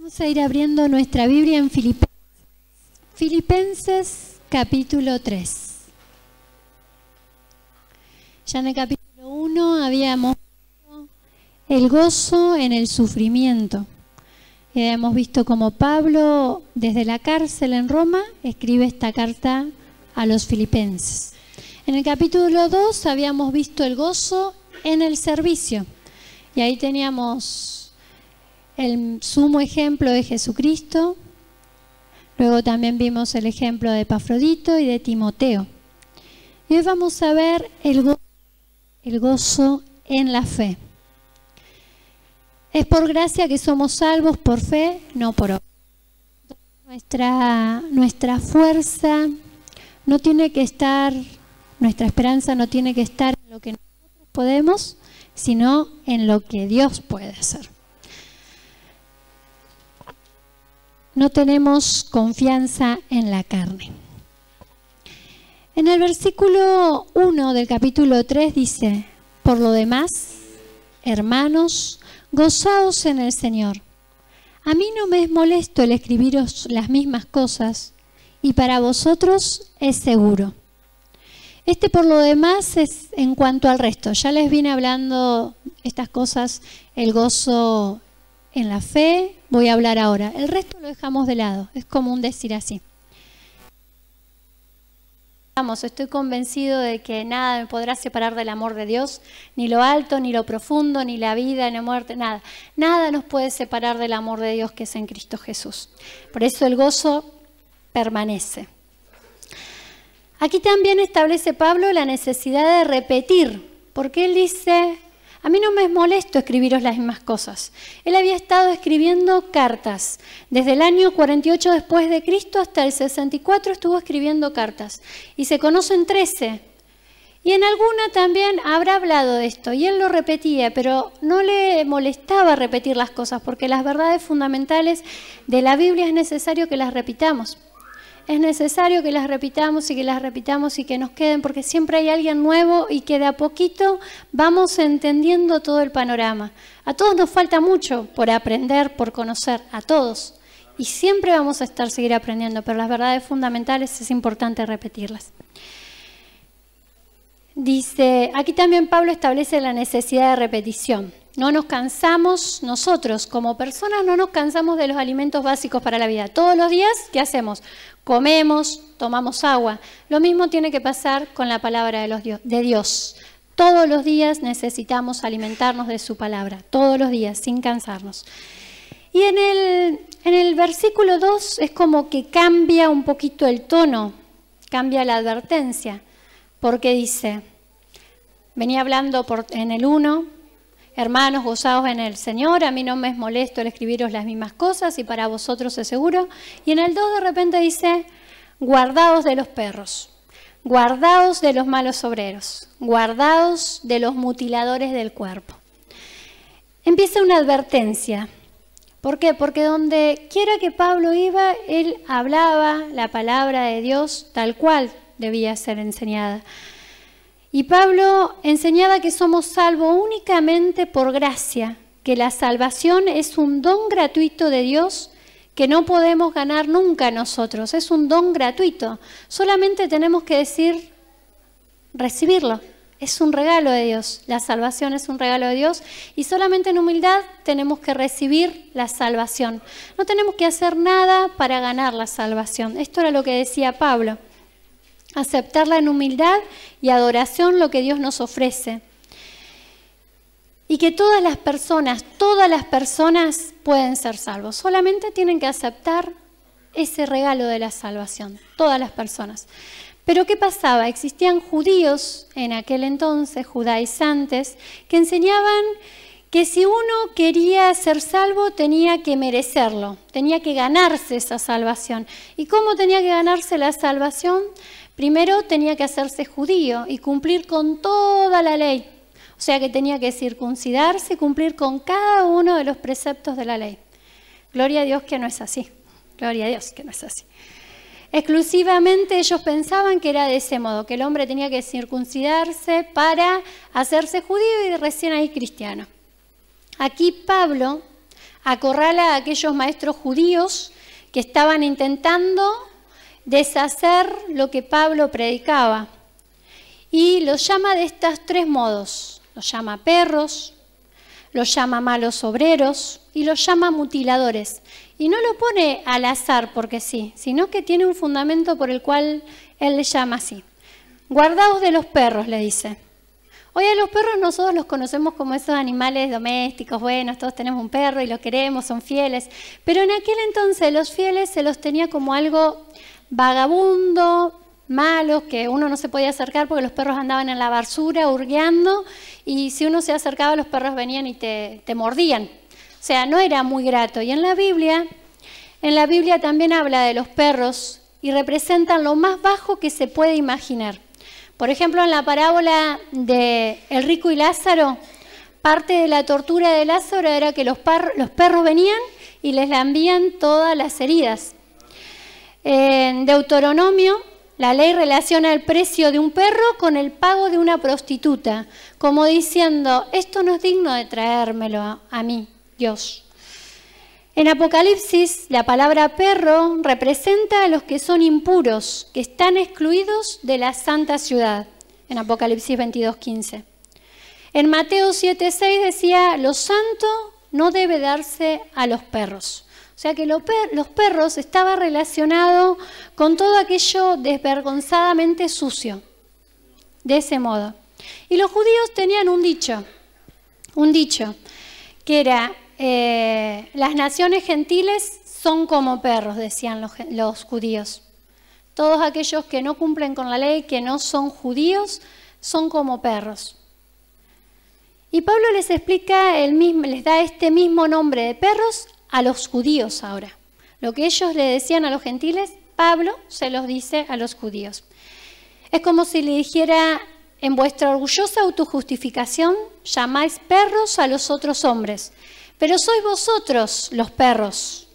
Vamos a ir abriendo nuestra Biblia en Filipenses capítulo 3. Ya en el capítulo 1 habíamos visto el gozo en el sufrimiento. Y habíamos visto cómo Pablo, desde la cárcel en Roma, escribe esta carta a los filipenses. En el capítulo 2 habíamos visto el gozo en el servicio. Y ahí teníamos el sumo ejemplo de Jesucristo. Luego también vimos el ejemplo de Epafrodito y de Timoteo. Y hoy vamos a ver el gozo en la fe. Es por gracia que somos salvos, por fe, no por obra. Nuestra fuerza no tiene que estar, nuestra esperanza no tiene que estar en lo que nosotros podemos, sino en lo que Dios puede hacer. No tenemos confianza en la carne. En el versículo 1 del capítulo 3 dice: por lo demás, hermanos, gozaos en el Señor. A mí no me es molesto el escribiros las mismas cosas, y para vosotros es seguro. Por lo demás es en cuanto al resto. Ya les vine hablando estas cosas, el gozo en la fe, voy a hablar ahora. El resto lo dejamos de lado, es común decir así. Estoy convencido de que nada me podrá separar del amor de Dios, ni lo alto, ni lo profundo, ni la vida, ni la muerte, nada. Nada nos puede separar del amor de Dios que es en Cristo Jesús. Por eso el gozo permanece. Aquí también establece Pablo la necesidad de repetir, porque él dice: a mí no me es molesto escribiros las mismas cosas. Él había estado escribiendo cartas. Desde el año 48 después de Cristo hasta el 64 estuvo escribiendo cartas. Y se conocen 13. Y en alguna también habrá hablado de esto. Y él lo repetía, pero no le molestaba repetir las cosas, porque las verdades fundamentales de la Biblia es necesario que las repitamos. Es necesario que las repitamos y que las repitamos y que nos queden, porque siempre hay alguien nuevo y que de a poquito vamos entendiendo todo el panorama. A todos nos falta mucho por aprender, por conocer, a todos. Y siempre vamos a seguir aprendiendo, pero las verdades fundamentales es importante repetirlas. Dice, aquí también Pablo establece la necesidad de repetición. No nos cansamos, nosotros como personas no nos cansamos de los alimentos básicos para la vida. Todos los días, ¿qué hacemos? Comemos, tomamos agua. Lo mismo tiene que pasar con la palabra de Dios. Todos los días necesitamos alimentarnos de su palabra. Todos los días, sin cansarnos. Y en el versículo 2 es como que cambia un poquito el tono, cambia la advertencia. Porque dice, venía hablando en el 1, hermanos, gozaos en el Señor, a mí no me es molesto el escribiros las mismas cosas y para vosotros es seguro. Y en el 2 de repente dice, guardaos de los perros, guardaos de los malos obreros, guardaos de los mutiladores del cuerpo. Empieza una advertencia. ¿Por qué? Porque donde quiera que Pablo iba, él hablaba la palabra de Dios tal cual debía ser enseñada. Y Pablo enseñaba que somos salvos únicamente por gracia, que la salvación es un don gratuito de Dios que no podemos ganar nunca nosotros, es un don gratuito. Solamente tenemos que decir, recibirlo. Es un regalo de Dios, la salvación es un regalo de Dios y solamente en humildad tenemos que recibir la salvación. No tenemos que hacer nada para ganar la salvación. Esto era lo que decía Pablo. Aceptarla en humildad y adoración lo que Dios nos ofrece. Y que todas las personas pueden ser salvos. Solamente tienen que aceptar ese regalo de la salvación. Todas las personas. Pero ¿qué pasaba? Existían judíos en aquel entonces, judaizantes, que enseñaban que si uno quería ser salvo tenía que merecerlo, tenía que ganarse esa salvación. ¿Y cómo tenía que ganarse la salvación? Primero tenía que hacerse judío y cumplir con toda la ley. O sea que tenía que circuncidarse y cumplir con cada uno de los preceptos de la ley. Gloria a Dios que no es así. Gloria a Dios que no es así. Exclusivamente ellos pensaban que era de ese modo, que el hombre tenía que circuncidarse para hacerse judío y recién ahí cristiano. Aquí Pablo acorrala a aquellos maestros judíos que estaban intentando deshacer lo que Pablo predicaba. Y los llama de estos tres modos. Los llama perros, los llama malos obreros y los llama mutiladores. Y no lo pone al azar porque sí, sino que tiene un fundamento por el cual él le llama así. Guardaos de los perros, le dice. Hoy a los perros nosotros los conocemos como esos animales domésticos, buenos, todos tenemos un perro y lo queremos, son fieles. Pero en aquel entonces los fieles se los tenía como algo vagabundo, malos, que uno no se podía acercar porque los perros andaban en la basura hurgueando y si uno se acercaba los perros venían y te mordían. O sea, no era muy grato. Y en la Biblia también habla de los perros y representan lo más bajo que se puede imaginar. Por ejemplo, en la parábola de El rico y Lázaro, parte de la tortura de Lázaro era que los perros venían y les lambían todas las heridas. En Deuteronomio, la ley relaciona el precio de un perro con el pago de una prostituta, como diciendo, esto no es digno de traérmelo a mí, Dios. En Apocalipsis, la palabra perro representa a los que son impuros, que están excluidos de la santa ciudad, en Apocalipsis 22:15. En Mateo 7:6 decía, lo santo no debe darse a los perros. O sea que los perros estaban relacionados con todo aquello desvergonzadamente sucio, de ese modo. Y los judíos tenían un dicho, que era, las naciones gentiles son como perros, decían los judíos. Todos aquellos que no cumplen con la ley, que no son judíos, son como perros. Y Pablo les explica les da este mismo nombre de perros a los judíos ahora. Lo que ellos le decían a los gentiles, Pablo se los dice a los judíos. Es como si le dijera, en vuestra orgullosa autojustificación llamáis perros a los otros hombres, pero sois vosotros los perros,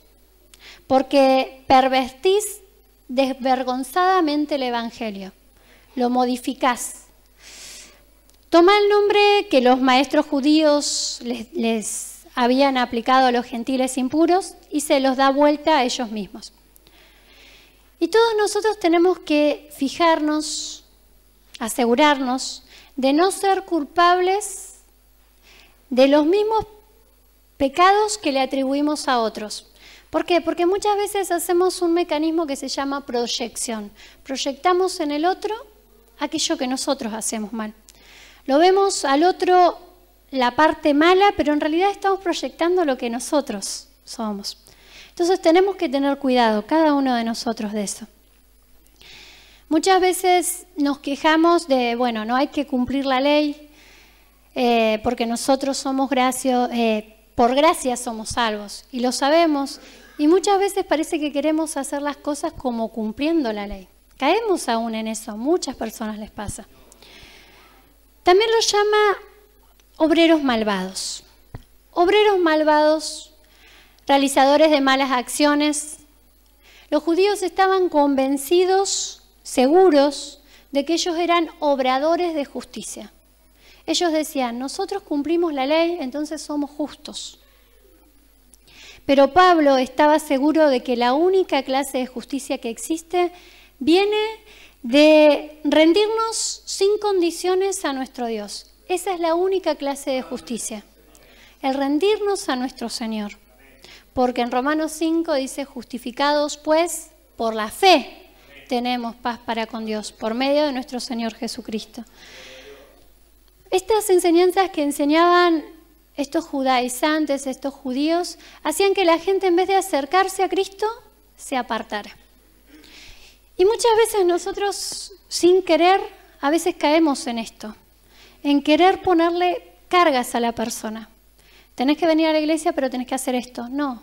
porque pervertís desvergonzadamente el Evangelio, lo modificás. Toma el nombre que los maestros judíos les habían aplicado a los gentiles impuros y se los da vuelta a ellos mismos. Y todos nosotros tenemos que fijarnos, asegurarnos de no ser culpables de los mismos pecados que le atribuimos a otros. ¿Por qué? Porque muchas veces hacemos un mecanismo que se llama proyección. Proyectamos en el otro aquello que nosotros hacemos mal. Lo vemos al otro la parte mala, pero en realidad estamos proyectando lo que nosotros somos. Entonces tenemos que tener cuidado, cada uno de nosotros, de eso. Muchas veces nos quejamos de, bueno, no hay que cumplir la ley porque nosotros somos por gracia somos salvos y lo sabemos. Y muchas veces parece que queremos hacer las cosas como cumpliendo la ley. Caemos aún en eso, a muchas personas les pasa. También lo llama obreros malvados. Obreros malvados, realizadores de malas acciones. Los judíos estaban convencidos, seguros, de que ellos eran obradores de justicia. Ellos decían, nosotros cumplimos la ley, entonces somos justos. Pero Pablo estaba seguro de que la única clase de justicia que existe viene de rendirnos sin condiciones a nuestro Dios. Esa es la única clase de justicia, el rendirnos a nuestro Señor. Porque en Romanos 5 dice, justificados pues por la fe tenemos paz para con Dios, por medio de nuestro Señor Jesucristo. Estas enseñanzas que enseñaban estos judaizantes, estos judíos, hacían que la gente en vez de acercarse a Cristo, se apartara. Y muchas veces nosotros, sin querer, a veces caemos en esto, en querer ponerle cargas a la persona. Tenés que venir a la iglesia, pero tenés que hacer esto. No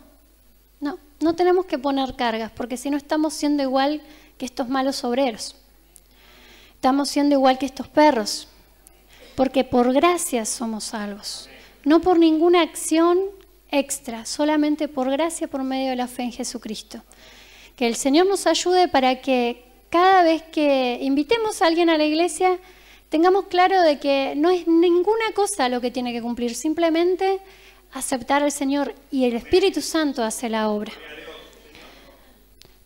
tenemos que poner cargas, porque si no estamos siendo igual que estos malos obreros. Estamos siendo igual que estos perros, porque por gracia somos salvos. No por ninguna acción extra, solamente por gracia, por medio de la fe en Jesucristo. Que el Señor nos ayude para que cada vez que invitemos a alguien a la iglesia, tengamos claro de que no es ninguna cosa lo que tiene que cumplir, simplemente aceptar al Señor y el Espíritu Santo hace la obra.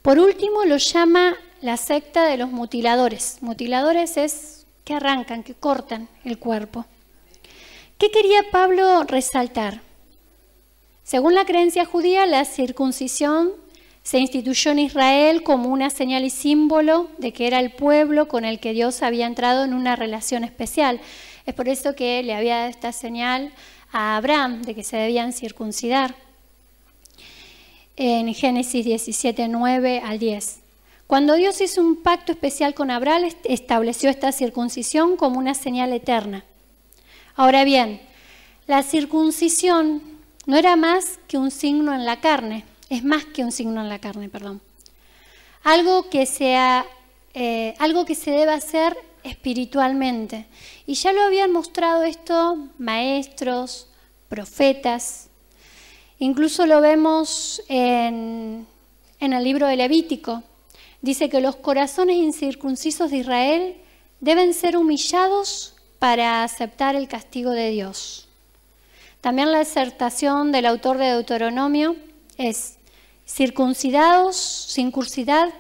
Por último, lo llama la secta de los mutiladores. Mutiladores es que arrancan, que cortan el cuerpo. ¿Qué quería Pablo resaltar? Según la creencia judía, la circuncisión se instituyó en Israel como una señal y símbolo de que era el pueblo con el que Dios había entrado en una relación especial. Es por eso que le había dado esta señal a Abraham de que se debían circuncidar. En Génesis 17, 9 al 10. Cuando Dios hizo un pacto especial con Abraham, estableció esta circuncisión como una señal eterna. Ahora bien, la circuncisión no era más que un signo en la carne, es más que un signo en la carne, perdón. Algo que se debe hacer espiritualmente. Y ya lo habían mostrado esto maestros, profetas. Incluso lo vemos en el libro de Levítico. Dice que los corazones incircuncisos de Israel deben ser humillados para aceptar el castigo de Dios. También la exhortación del autor de Deuteronomio es: circuncidad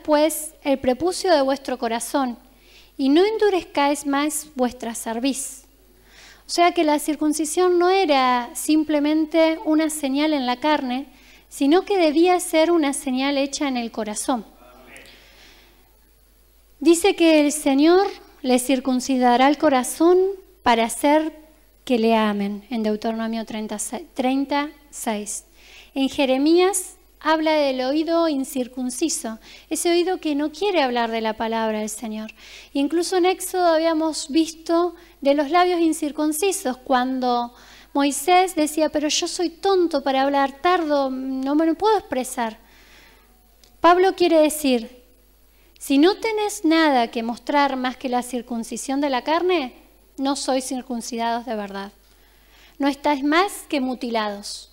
pues el prepucio de vuestro corazón, y no endurezcáis más vuestra cerviz. O sea que la circuncisión no era simplemente una señal en la carne, sino que debía ser una señal hecha en el corazón. Dice que el Señor le circuncidará el corazón para hacer que le amen, en Deuteronomio 36. En Jeremías habla del oído incircunciso, ese oído que no quiere hablar de la palabra del Señor. Incluso en Éxodo habíamos visto de los labios incircuncisos, cuando Moisés decía: pero yo soy tonto para hablar, tardo, no me lo puedo expresar. Pablo quiere decir: si no tenés nada que mostrar más que la circuncisión de la carne, no sois circuncidados de verdad. No estáis más que mutilados.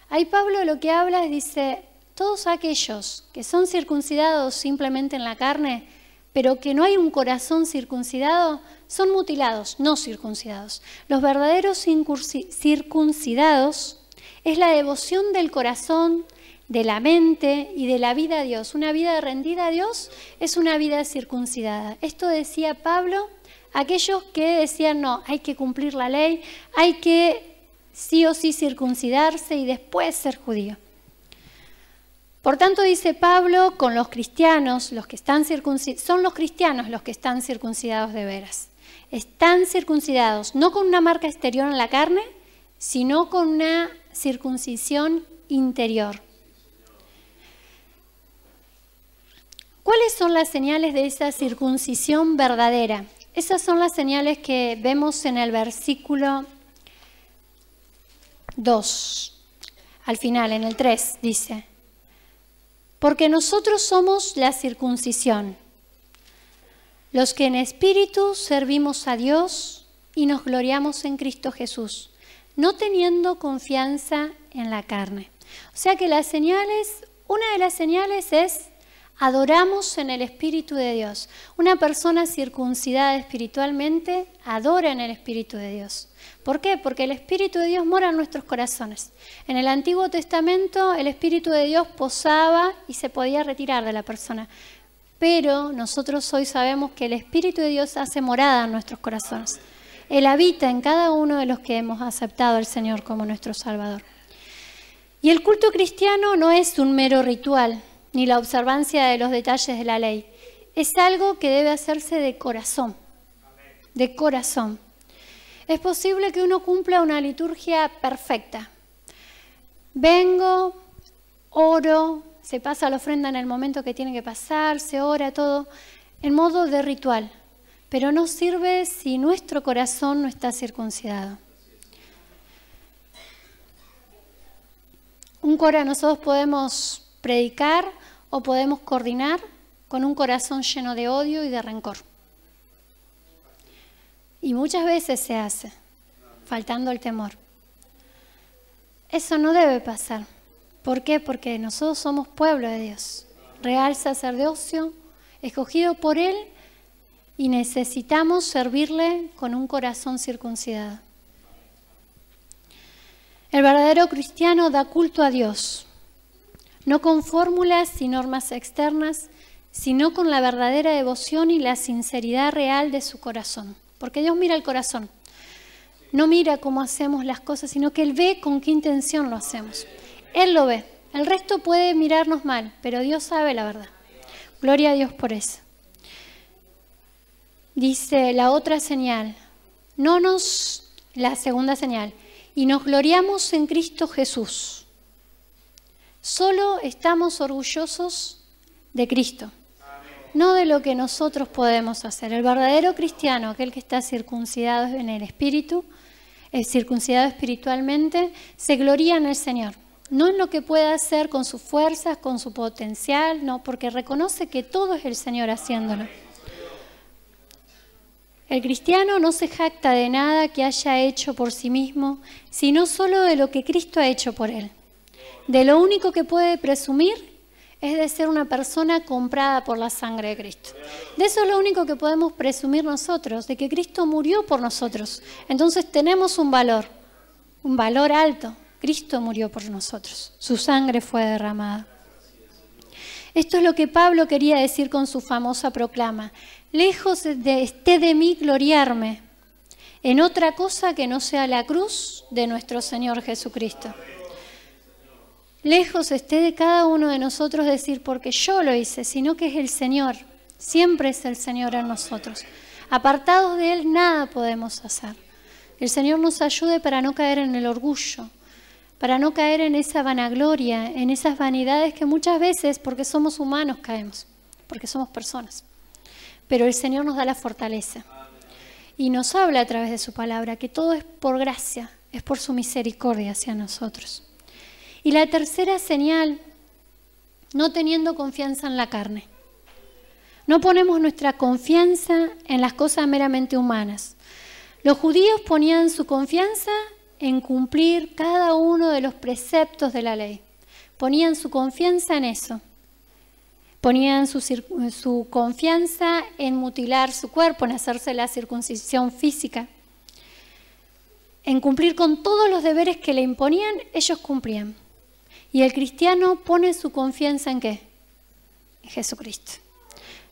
Ahí Pablo lo que habla es, dice, todos aquellos que son circuncidados simplemente en la carne, pero que no hay un corazón circuncidado, son mutilados, no circuncidados. Los verdaderos circuncidados es la devoción del corazón, de la mente y de la vida a Dios. Una vida rendida a Dios es una vida circuncidada. Esto decía Pablo, aquellos que decían: no, hay que cumplir la ley, hay que sí o sí circuncidarse y después ser judío. Por tanto, dice Pablo, con los cristianos, los que están circuncidados, son los cristianos los que están circuncidados de veras. Están circuncidados no con una marca exterior en la carne, sino con una circuncisión interior. ¿Cuáles son las señales de esa circuncisión verdadera? Esas son las señales que vemos en el versículo 2. Al final, en el 3, dice: porque nosotros somos la circuncisión, los que en espíritu servimos a Dios y nos gloriamos en Cristo Jesús, no teniendo confianza en la carne. O sea que las señales, una de las señales es: adoramos en el Espíritu de Dios. Una persona circuncidada espiritualmente adora en el Espíritu de Dios. ¿Por qué? Porque el Espíritu de Dios mora en nuestros corazones. En el Antiguo Testamento el Espíritu de Dios posaba y se podía retirar de la persona. Pero nosotros hoy sabemos que el Espíritu de Dios hace morada en nuestros corazones. Él habita en cada uno de los que hemos aceptado al Señor como nuestro Salvador. Y el culto cristiano no es un mero ritual, ni la observancia de los detalles de la ley. Es algo que debe hacerse de corazón, de corazón. Es posible que uno cumpla una liturgia perfecta. Vengo, oro, se pasa la ofrenda en el momento que tiene que pasar, se ora todo, en modo de ritual. Pero no sirve si nuestro corazón no está circuncidado. Un coro nosotros podemos predicar o podemos coordinar con un corazón lleno de odio y de rencor. Y muchas veces se hace, faltando el temor. Eso no debe pasar. ¿Por qué? Porque nosotros somos pueblo de Dios, real sacerdocio, escogido por Él, y necesitamos servirle con un corazón circuncidado. El verdadero cristiano da culto a Dios, no con fórmulas y normas externas, sino con la verdadera devoción y la sinceridad real de su corazón. Porque Dios mira el corazón, no mira cómo hacemos las cosas, sino que Él ve con qué intención lo hacemos. Él lo ve, el resto puede mirarnos mal, pero Dios sabe la verdad. Gloria a Dios por eso. Dice la otra señal, la segunda señal, y nos gloriamos en Cristo Jesús. Solo estamos orgullosos de Cristo, no de lo que nosotros podemos hacer. El verdadero cristiano, aquel que está circuncidado en el espíritu, circuncidado espiritualmente, se gloría en el Señor. No en lo que pueda hacer con sus fuerzas, con su potencial, no, porque reconoce que todo es el Señor haciéndolo. El cristiano no se jacta de nada que haya hecho por sí mismo, sino solo de lo que Cristo ha hecho por él. De lo único que puede presumir es de ser una persona comprada por la sangre de Cristo. De eso es lo único que podemos presumir nosotros, de que Cristo murió por nosotros. Entonces tenemos un valor alto. Cristo murió por nosotros, su sangre fue derramada. Esto es lo que Pablo quería decir con su famosa proclama. Lejos esté de mí gloriarme en otra cosa que no sea la cruz de nuestro Señor Jesucristo. Lejos esté de cada uno de nosotros decir porque yo lo hice, sino que es el Señor. Siempre es el Señor en nosotros. Apartados de Él nada podemos hacer. El Señor nos ayude para no caer en el orgullo, para no caer en esa vanagloria, en esas vanidades que muchas veces, porque somos humanos, caemos, porque somos personas. Pero el Señor nos da la fortaleza y nos habla a través de su palabra que todo es por gracia, es por su misericordia hacia nosotros. Y la tercera señal, no teniendo confianza en la carne. No ponemos nuestra confianza en las cosas meramente humanas. Los judíos ponían su confianza en cumplir cada uno de los preceptos de la ley. Ponían su confianza en eso. Ponían su confianza en mutilar su cuerpo, en hacerse la circuncisión física. En cumplir con todos los deberes que le imponían, ellos cumplían. Y el cristiano pone su confianza ¿en qué? En Jesucristo.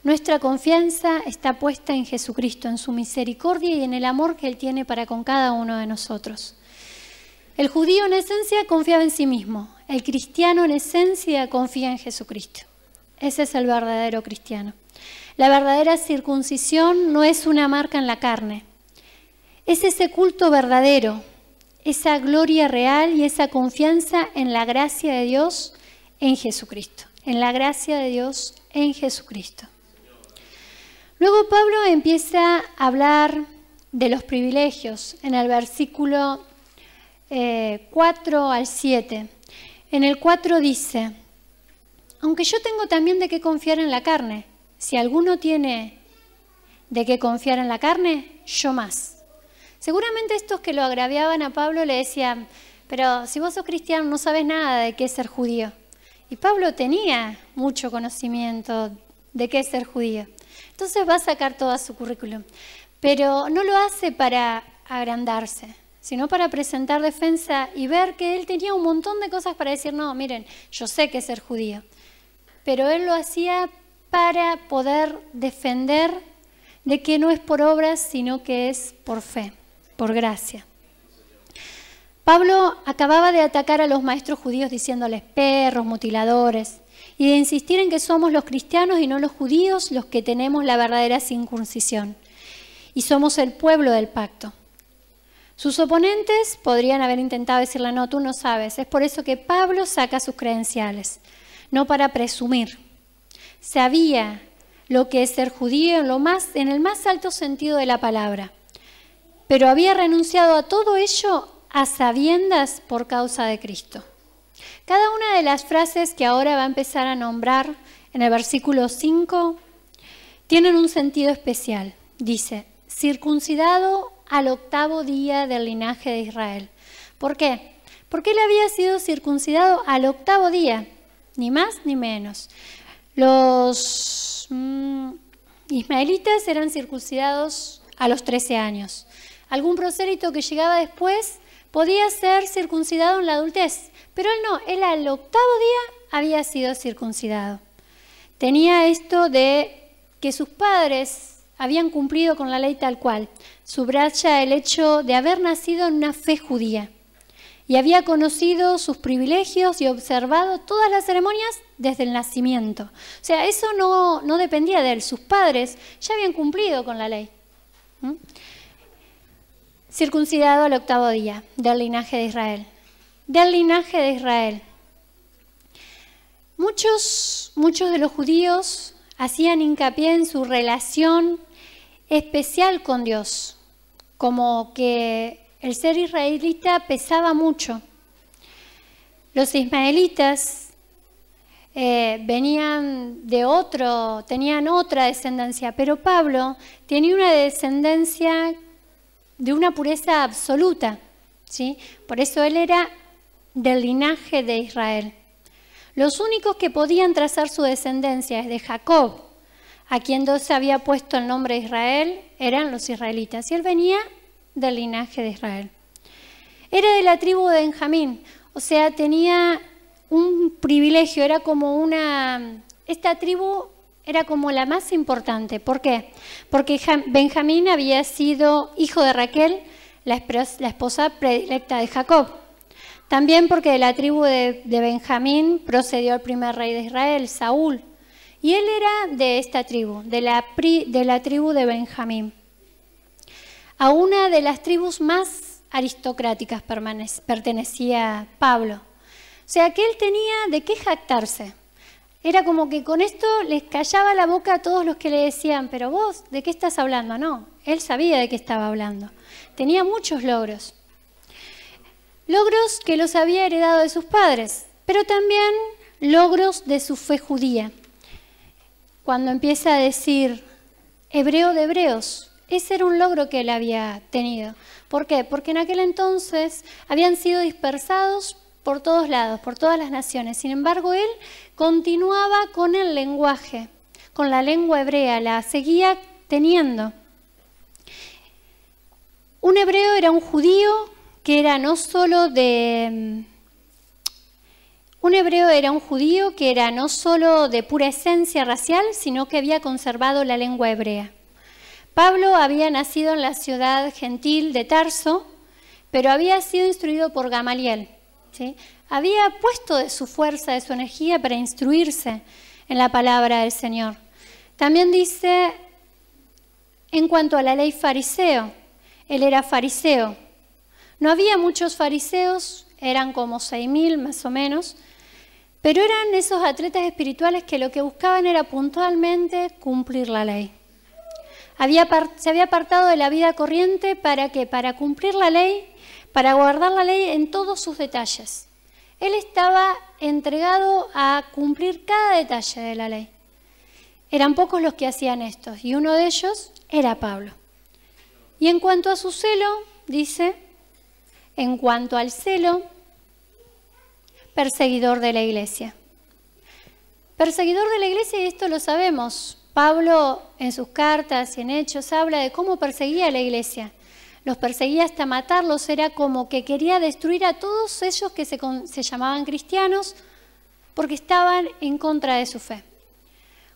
Nuestra confianza está puesta en Jesucristo, en su misericordia y en el amor que Él tiene para con cada uno de nosotros. El judío en esencia confiaba en sí mismo. El cristiano en esencia confía en Jesucristo. Ese es el verdadero cristiano. La verdadera circuncisión no es una marca en la carne. Es ese culto verdadero, esa gloria real y esa confianza en la gracia de Dios en Jesucristo. En la gracia de Dios en Jesucristo. Luego Pablo empieza a hablar de los privilegios en el versículo 4 al 7. En el 4 dice, aunque yo tengo también de qué confiar en la carne, si alguno tiene de qué confiar en la carne, yo más. Seguramente estos que lo agraviaban a Pablo le decían, pero si vos sos cristiano no sabes nada de qué es ser judío. Y Pablo tenía mucho conocimiento de qué es ser judío. Entonces va a sacar todo su currículum. Pero no lo hace para agrandarse, sino para presentar defensa y ver que él tenía un montón de cosas para decir, no, miren, yo sé qué es ser judío. Pero él lo hacía para poder defender de que no es por obras, sino que es por fe, por gracia. Pablo acababa de atacar a los maestros judíos diciéndoles perros, mutiladores, y de insistir en que somos los cristianos y no los judíos los que tenemos la verdadera circuncisión. Y somos el pueblo del pacto. Sus oponentes podrían haber intentado decirle, no, tú no sabes. Es por eso que Pablo saca sus credenciales, no para presumir. Sabía lo que es ser judío en el más alto sentido de la palabra, pero había renunciado a todo ello a sabiendas por causa de Cristo. Cada una de las frases que ahora va a empezar a nombrar en el versículo 5 tienen un sentido especial. Dice, circuncidado al 8º día del linaje de Israel. ¿Por qué? Porque él había sido circuncidado al 8º día, ni más ni menos. Los ismaelitas eran circuncidados a los 13 años. Algún prosélito que llegaba después podía ser circuncidado en la adultez, pero él no, él al 8º día había sido circuncidado. Tenía esto de que sus padres habían cumplido con la ley tal cual. Subraya el hecho de haber nacido en una fe judía y había conocido sus privilegios y observado todas las ceremonias desde el nacimiento. O sea, eso no dependía de él. Sus padres ya habían cumplido con la ley. Circuncidado al 8º día, del linaje de Israel. Del linaje de Israel. Muchos de los judíos hacían hincapié en su relación especial con Dios, como que el ser israelita pesaba mucho. Los ismaelitas venían tenían otra descendencia, pero Pablo tenía una descendencia de una pureza absoluta, ¿sí? Por eso él era del linaje de Israel. Los únicos que podían trazar su descendencia desde Jacob, a quien Dios había puesto el nombre de Israel, eran los israelitas. Y él venía del linaje de Israel. Era de la tribu de Benjamín, o sea, tenía un privilegio, era como esta tribu era como la más importante. ¿Por qué? Porque Benjamín había sido hijo de Raquel, la esposa predilecta de Jacob. También porque de la tribu de Benjamín procedió el primer rey de Israel, Saúl. Y él era de esta tribu, de la tribu de Benjamín. A una de las tribus más aristocráticas pertenecía Pablo. O sea que él tenía de qué jactarse. Era como que con esto les callaba la boca a todos los que le decían, pero vos, ¿de qué estás hablando? No, él sabía de qué estaba hablando. Tenía muchos logros. Logros que los había heredado de sus padres, pero también logros de su fe judía. Cuando empieza a decir hebreo de hebreos, ese era un logro que él había tenido. ¿Por qué? Porque en aquel entonces habían sido dispersados por todos lados, por todas las naciones. Sin embargo, él continuaba con el lenguaje, con la lengua hebrea, la seguía teniendo. Un hebreo era un judío que era no solo de pura esencia racial, sino que había conservado la lengua hebrea. Pablo había nacido en la ciudad gentil de Tarso, pero había sido instruido por Gamaliel, ¿sí? Había puesto de su fuerza, de su energía para instruirse en la palabra del Señor. También dice, en cuanto a la ley fariseo, él era fariseo. No había muchos fariseos, eran como 6.000 más o menos, pero eran esos atletas espirituales que lo que buscaban era puntualmente cumplir la ley. Se había apartado de la vida corriente para cumplir la ley, para guardar la ley en todos sus detalles. Él estaba entregado a cumplir cada detalle de la ley. Eran pocos los que hacían esto, y uno de ellos era Pablo. Y en cuanto a su celo, dice, en cuanto al celo, perseguidor de la iglesia. Perseguidor de la iglesia, y esto lo sabemos. Pablo en sus cartas y en Hechos habla de cómo perseguía a la iglesia. Los perseguía hasta matarlos, era como que quería destruir a todos ellos que se llamaban cristianos porque estaban en contra de su fe.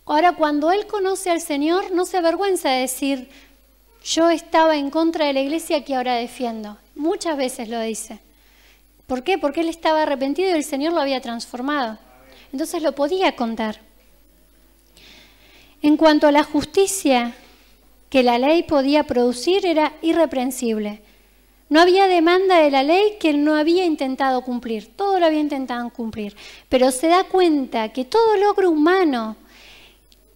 Ahora, cuando él conoce al Señor, no se avergüenza de decir, yo estaba en contra de la iglesia que ahora defiendo. Muchas veces lo dice. ¿Por qué? Porque él estaba arrepentido y el Señor lo había transformado. Entonces lo podía contar. En cuanto a la justicia que la ley podía producir, era irreprensible. No había demanda de la ley que él no había intentado cumplir. Todo lo había intentado cumplir. Pero se da cuenta que todo logro humano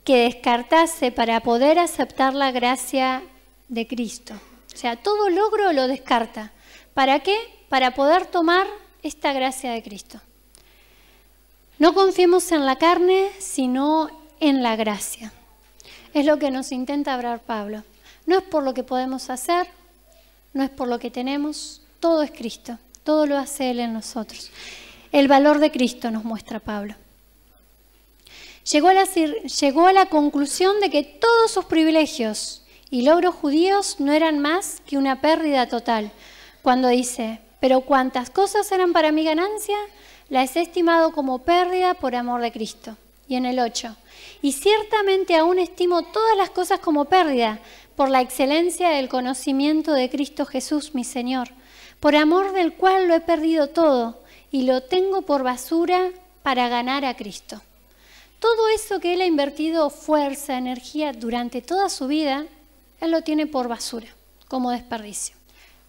que descartase para poder aceptar la gracia de Cristo. O sea, todo logro lo descarta. ¿Para qué? Para poder tomar esta gracia de Cristo. No confiemos en la carne, sino en la gracia. Es lo que nos intenta hablar Pablo. No es por lo que podemos hacer, no es por lo que tenemos, todo es Cristo. Todo lo hace Él en nosotros. El valor de Cristo nos muestra Pablo. Llegó a la conclusión de que todos sus privilegios y logros judíos no eran más que una pérdida total. Cuando dice, Pero cuantas cosas eran para mi ganancia, las he estimado como pérdida por amor de Cristo. Y en el 8, y ciertamente aún estimo todas las cosas como pérdida por la excelencia del conocimiento de Cristo Jesús, mi Señor, por amor del cual lo he perdido todo y lo tengo por basura para ganar a Cristo. Todo eso que Él ha invertido fuerza, energía durante toda su vida, Él lo tiene por basura, como desperdicio.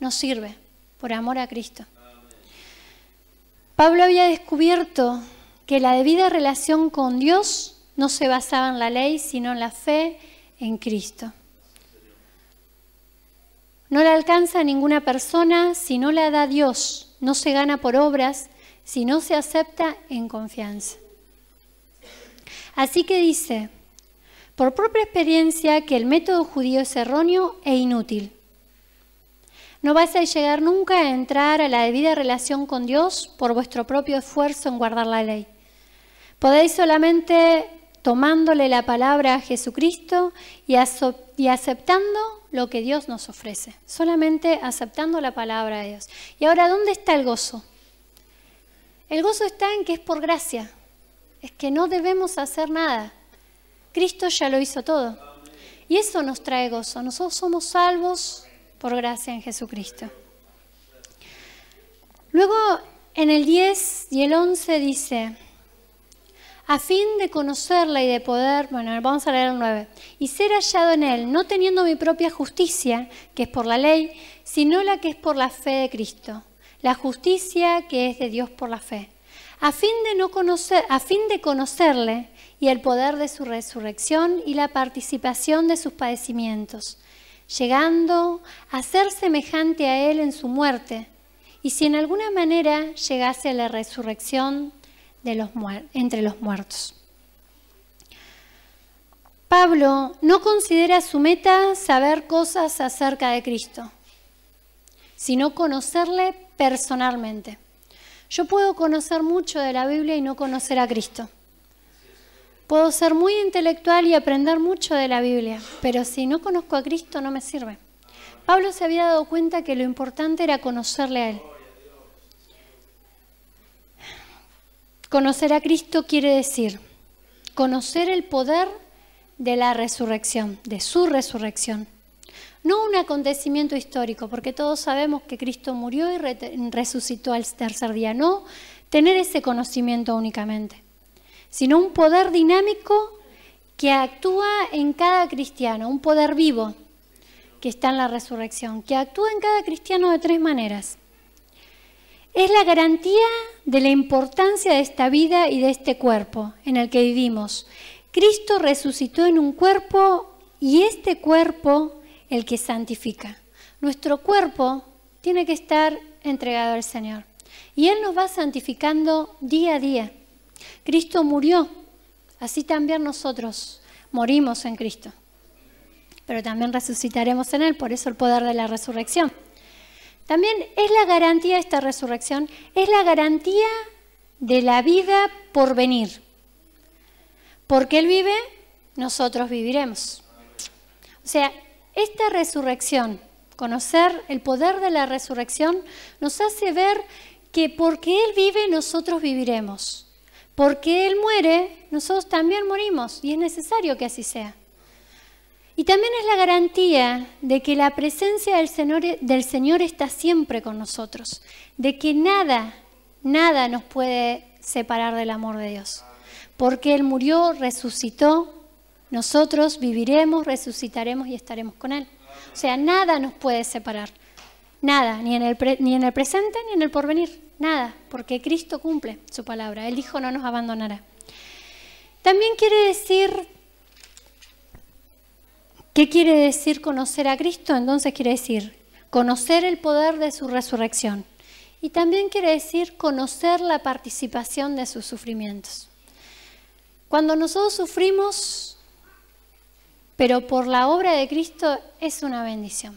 No sirve, por amor a Cristo. Pablo había descubierto que la debida relación con Dios no se basaba en la ley, sino en la fe en Cristo. No la alcanza ninguna persona si no la da Dios. No se gana por obras, si no se acepta en confianza. Así que dice, por propia experiencia, que el método judío es erróneo e inútil. No vais a llegar nunca a entrar a la debida relación con Dios por vuestro propio esfuerzo en guardar la ley. Podéis solamente tomándole la palabra a Jesucristo y aceptando lo que Dios nos ofrece. Solamente aceptando la palabra de Dios. Y ahora, ¿dónde está el gozo? El gozo está en que es por gracia. Es que no debemos hacer nada. Cristo ya lo hizo todo. Y eso nos trae gozo. Nosotros somos salvos por gracia en Jesucristo. Luego, en el 10 y el 11 dice, a fin de conocerla y de poder, bueno, vamos a leer el 9, y ser hallado en Él, no teniendo mi propia justicia, que es por la ley, sino la que es por la fe de Cristo, la justicia que es de Dios por la fe, a fin de conocerle y el poder de su resurrección y la participación de sus padecimientos, llegando a ser semejante a Él en su muerte, y si en alguna manera llegase a la resurrección de entre los muertos. Pablo no considera su meta saber cosas acerca de Cristo, sino conocerle personalmente. Yo puedo conocer mucho de la Biblia y no conocer a Cristo. Puedo ser muy intelectual y aprender mucho de la Biblia, pero si no conozco a Cristo no me sirve. Pablo se había dado cuenta que lo importante era conocerle a Él. Conocer a Cristo quiere decir conocer el poder de la resurrección, de su resurrección. No un acontecimiento histórico, porque todos sabemos que Cristo murió y resucitó al tercer día. No tener ese conocimiento únicamente, sino un poder dinámico que actúa en cada cristiano, un poder vivo que está en la resurrección, que actúa en cada cristiano de 3 maneras. Es la garantía de la importancia de esta vida y de este cuerpo en el que vivimos. Cristo resucitó en un cuerpo y este cuerpo el que santifica. Nuestro cuerpo tiene que estar entregado al Señor y Él nos va santificando día a día. Cristo murió, así también nosotros morimos en Cristo, pero también resucitaremos en Él, por eso el poder de la resurrección. También es la garantía de esta resurrección, es la garantía de la vida por venir. Porque Él vive, nosotros viviremos. O sea, esta resurrección, conocer el poder de la resurrección, nos hace ver que porque Él vive, nosotros viviremos. Porque Él muere, nosotros también morimos y es necesario que así sea. Y también es la garantía de que la presencia del Señor está siempre con nosotros, de que nada nos puede separar del amor de Dios. Porque Él murió, resucitó, nosotros viviremos, resucitaremos y estaremos con Él. O sea, nada nos puede separar, nada, ni en el presente ni en el porvenir, nada, porque Cristo cumple su palabra. Él dijo no nos abandonará. También quiere decir... ¿Qué quiere decir conocer a Cristo? Entonces quiere decir conocer el poder de su resurrección. Y también quiere decir conocer la participación de sus sufrimientos. Cuando nosotros sufrimos, pero por la obra de Cristo, es una bendición.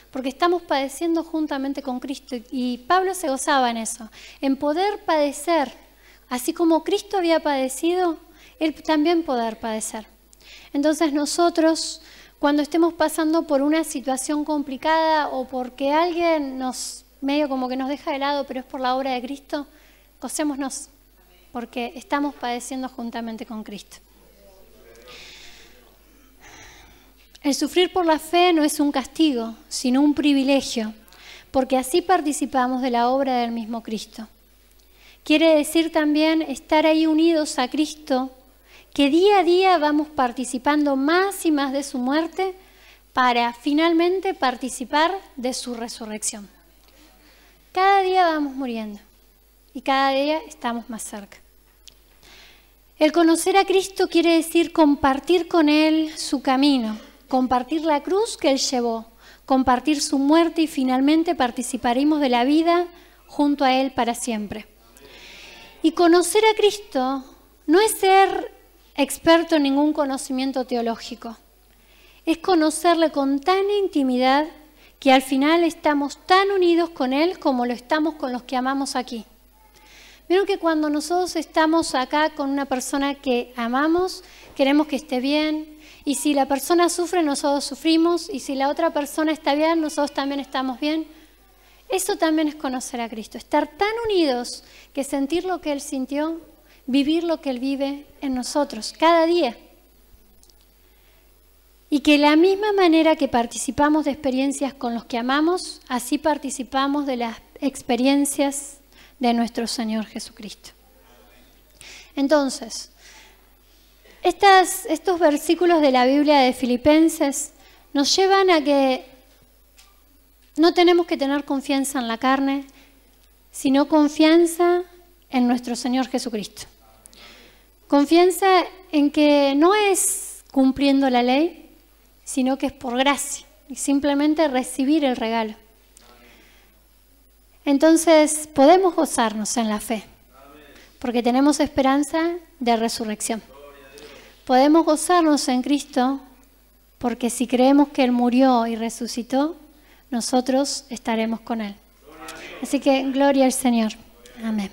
Porque estamos padeciendo juntamente con Cristo. Y Pablo se gozaba en eso, en poder padecer. Así como Cristo había padecido, Él también poder padecer. Entonces nosotros... Cuando estemos pasando por una situación complicada o porque alguien nos medio como que nos deja de lado, pero es por la obra de Cristo, gocémonos, porque estamos padeciendo juntamente con Cristo. El sufrir por la fe no es un castigo, sino un privilegio, porque así participamos de la obra del mismo Cristo. Quiere decir también estar ahí unidos a Cristo, que día a día vamos participando más y más de su muerte para finalmente participar de su resurrección. Cada día vamos muriendo y cada día estamos más cerca. El conocer a Cristo quiere decir compartir con Él su camino, compartir la cruz que Él llevó, compartir su muerte y finalmente participaremos de la vida junto a Él para siempre. Y conocer a Cristo no es ser experto en ningún conocimiento teológico, es conocerle con tan intimidad que al final estamos tan unidos con Él como lo estamos con los que amamos aquí. Vieron que cuando nosotros estamos acá con una persona que amamos, queremos que esté bien, y si la persona sufre, nosotros sufrimos, y si la otra persona está bien, nosotros también estamos bien. Eso también es conocer a Cristo, estar tan unidos que sentir lo que Él sintió, vivir lo que Él vive en nosotros, cada día. Y que de la misma manera que participamos de experiencias con los que amamos, así participamos de las experiencias de nuestro Señor Jesucristo. Entonces, estos versículos de la Biblia de Filipenses nos llevan a que no tenemos que tener confianza en la carne, sino confianza en nuestro Señor Jesucristo. Confianza en que no es cumpliendo la ley, sino que es por gracia y simplemente recibir el regalo. Entonces podemos gozarnos en la fe, porque tenemos esperanza de resurrección. Podemos gozarnos en Cristo, porque si creemos que Él murió y resucitó, nosotros estaremos con Él. Así que gloria al Señor. Amén.